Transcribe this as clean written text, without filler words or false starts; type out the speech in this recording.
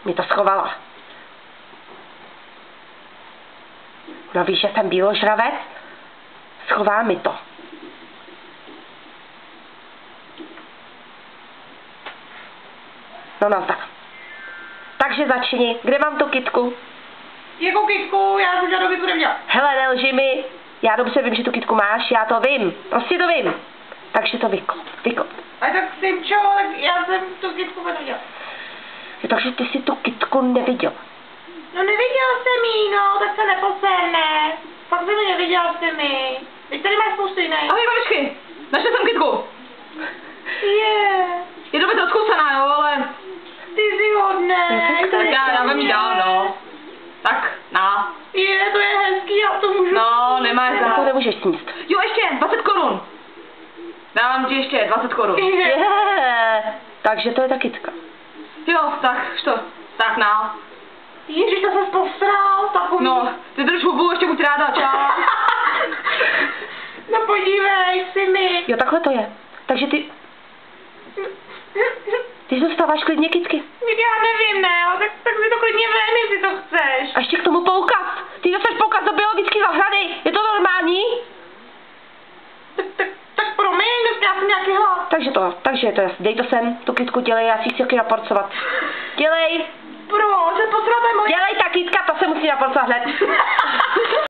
Mě to schovala. No víš, že jsem bíložravec? Schová mi to. No tak. Takže začni. Kde mám tu kytku? Jakou kytku? Já jsem žádnou kytku neměla. Hele, nelži mi. Já dobře vím, že tu kytku máš, já to vím. Prostě to vím. Takže to vyklop. A tak Simčo, tak já jsem tu kytku neviděla. Takže ty si tu kytku neviděl. No neviděla jsem jí, no, tak se neposerne. Fakt jsem ji neviděla jsem ji. Teď tady máš spoustu jiných. Ahoj babičky, našla jsem kytku. Je dobře rozkousaná, jo, ale... Ty jsi hodnej. Tak já vám ji dám, no. Tak, To je hezký, já to můžu. No, nemáš za. To nemůžeš sníst. Jo, ještě, 20 korun. Dávám ti ještě 20 korun. Takže to je ta kytka. Jo, tak, što? Tak, Ježiš, to se posral, takový. No, ty drž hubu, ještě buď ráda, čau. No podívej si mi. Jo, takhle to je. Takže ty zůstáváš klidně kytky. Já nevím, ne, tak si to klidně vem, jestli to chceš. A ještě k tomu poukaz. Ty chceš poukaz do biologické zahrady. Je to normální? Tak promiň, já jsem nějaký hlad. Takže to je, dej to sem, tu kytku dělej, já si chci taky naporcovat. Dělej. Proč? Posral, to je moje. Dělej ta kytka, to se musí naporcovat hned.